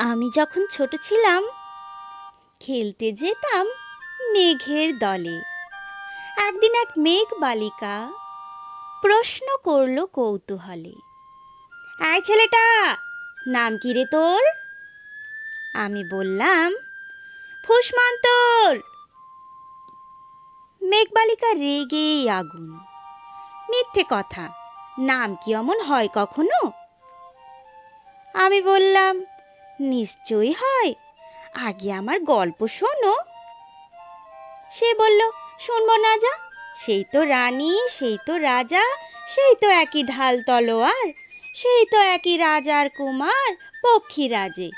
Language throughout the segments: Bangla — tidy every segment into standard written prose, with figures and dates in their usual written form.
আমি যখন ছোট ছিলাম খেলতে যেতাম মেঘের দলে। একদিন এক মেঘ বালিকা প্রশ্ন করলো কৌতূহলে, এই ছেলেটা, নাম কি রে তোর? আমি বললাম, ফুসমন্তর। মেঘ বালিকা রেগেই আগুন, মিথ্যে কথা, নাম কি অমন হয় কখনো? আমি বললাম, নিশ্চয়ই হয়, আগে আমার গল্প শোনো। সে বলল, শুনবো না যা, সেই তো রানী, সেই তো রাজা, সেই তো একই ঢাল তলোয়ার, সেই তো একই রাজার কুমার পক্ষী রাজে,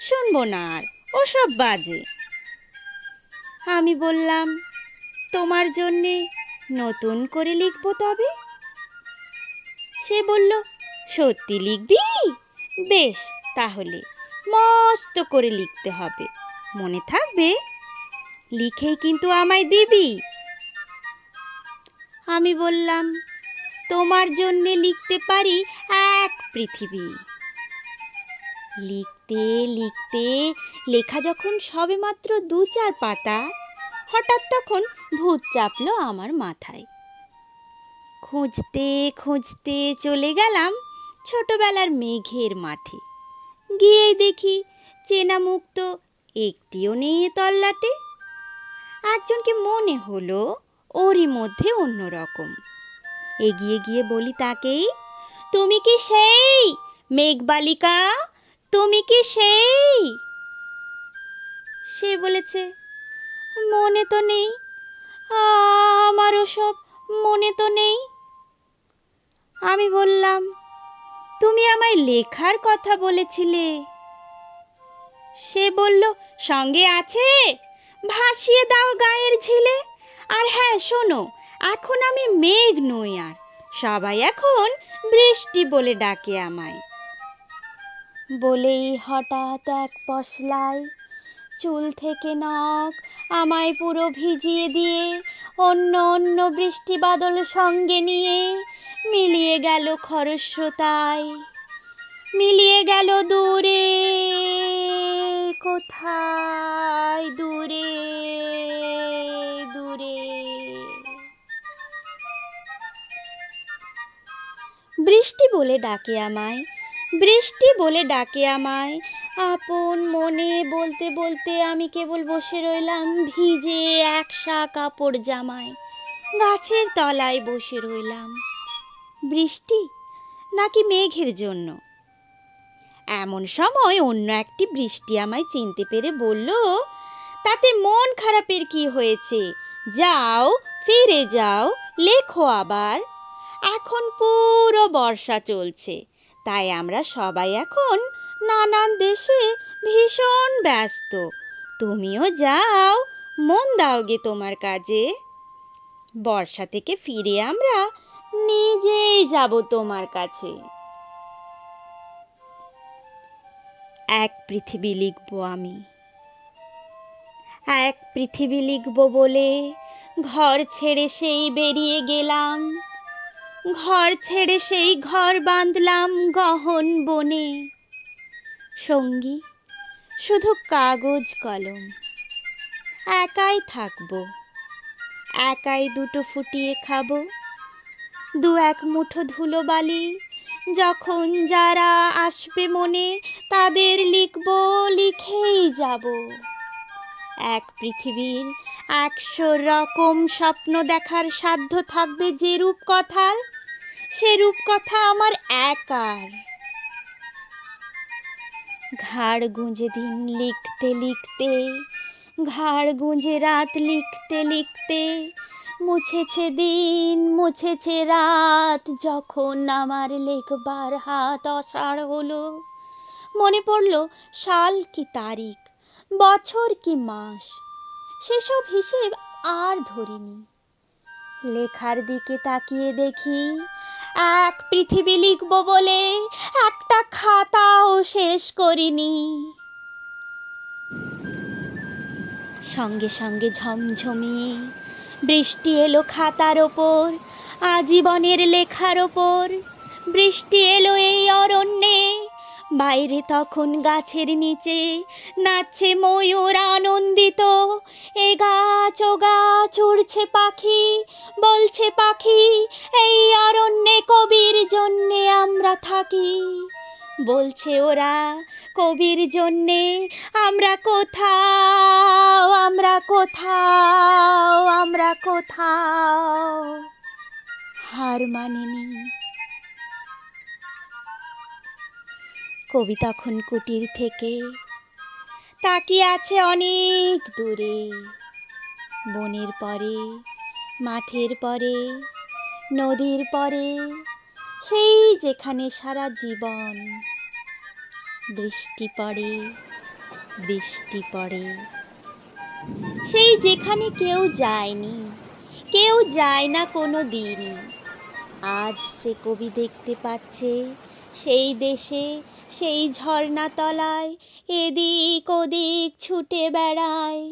শুনবো না আর, ওসব বাজে। আমি বললাম, তোমার জন্যে নতুন করে লিখবো তবে। সে বলল, সত্যি লিখবি? বেশ, তাহলে মস্ত করে লিখতে হবে, মনে থাকবে, লিখেই কিন্তু আমায় দিবি। আমি বললাম, তোমার জন্যে লিখতে পারি এক পৃথিবী। লিখতে লিখতে লেখা যখন সবেমাত্র ২-৪ পাতা, হঠাৎ তখন ভূত চাপলো আমার মাথায়। খুঁজতে খুঁজতে চলে গেলাম ছোটবেলার মেঘের মাঠে। গিয়েই দেখি চেনা মুখ তো একটিও নেই এ তল্লাটে। একজনকে মনে হলো ওরই মধ্যে অন্যরকম। এগিয়ে গিয়ে বলি তাকেই, তুমি কি সেই মেঘ বালিকা? তুমি কি সেই? সে বলেছে, মনে তো নেই, আমার ওসব মনে তো নেই। আমি বললাম, তুমি আমায় লেখার কথা বলেছিলে। সে বলল, সঙ্গে আছে, ভাসিয়ে দাও গায়ের ঝিলে। আর হ্যাঁ শোনো, এখন আমি মেঘ নই আর, সবাই এখন বৃষ্টি বলে ডাকে আমায়। বলেই হঠাৎ এক পশলায় চুল থেকে নখ আমায় পুরো ভিজিয়ে দিয়ে অন্য অন্য বৃষ্টি বাদল সঙ্গে নিয়ে মিলিয়ে গেল খরস্রোতায়, মিলিয়ে গেল দূরে, কোথায় দূরে দূরে। বৃষ্টি বলে ডাকে আমায়, বৃষ্টি বলে ডাকে আমায়, আপন মনে বলতে বলতে আমি কেবল বসে রইলাম ভিজে একসা কাপড় জামায়, গাছের তলায় বসে রইলাম। বৃষ্টি নাকি মেঘের জন্য? এমন সময় অন্য একটি বৃষ্টি আমায় চিনতে পেরে বলল, তাতে মন খারাপের কি হয়েছে, যাও ফিরে যাও, লেখো আবার। এখন পুরো বর্ষা চলছে, তাই আমরা সবাই এখন নানান দেশে ভীষণ ব্যস্ত, তুমিও যাও, মন দাও গে তোমার কাজে। বর্ষা থেকে ফিরে আমরা নিজেই যাব তোমার কাছে। এক পৃথিবী লিখবো আমি, এক পৃথিবী লিখবো বলে ঘর ছেড়ে সেই বেরিয়ে গেলাম, ঘর ছেড়ে সেই ঘর বাঁধলাম গহন বনে। সঙ্গী শুধু কাগজ কলম, একাই থাকবো, একাই দুটো ফুটিয়ে খাবো, দু এক মুঠো ধুলো বালি, যখন যারা আসবে মনে তাদের লিখবো, লিখেই যাব। এক পৃথিবীর ১০০ রকম স্বপ্ন দেখার সাধ্য থাকবে যে রূপকথার, সে রূপকথা আমার একার। ঘাড় গুঁজে দিন লিখতে লিখতে, ঘাড় গুঁজে রাত লিখতে লিখতে, মুছেছে দিন মুছেছে রাত, যখন আমার লেখবার হাত অসাড় হলো, মনে পড়লো সাল কি তারিখ, বছর কি মাস, সেসব হিসেব আর ধরিনি। লেখার দিকে তাকিয়ে দেখি এক পৃথিবী লিখবো বলে একটা খাতাও শেষ করিনি। সঙ্গে সঙ্গে ঝমঝমিয়ে বৃষ্টি এলো খাতার ওপর, আজীবনের লেখার ওপর। বৃষ্টি এলো এই অরণ্যে, বাইরে তখন গাছের নিচে নাচছে ময়ূর আনন্দিত, এ গাছ ও গাছ উড়ছে পাখি, বলছে পাখি এই অরণ্যে কবির জন্যে আমরা থাকি। বলছে ওরা কবির জন্যে আমরা কোথাও, আমরা কোথাও, আমরা কোথাও হার মানিনি। কবি তখন কুটির থেকে তাকিয়ে আছে অনেক দূরে, বনের পরে, মাঠের পরে, নদীর পরে, সেই যেখানে সারা জীবন বৃষ্টি পড়ে, বৃষ্টি পড়ে, সেই যেখানে কেউ যায়নি, কেউ যায় না কোনো দিনই। আজ সে কবি দেখতে পাচ্ছে সেই দেশে, সেই ঝর্ণা তলায় এদিক ওদিক ছুটে বেড়ায়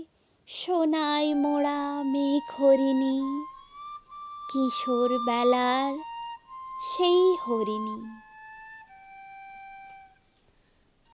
সোনায় মোড়া মেঘ হরিণী, কিশোর বেলার সেই হরিণী।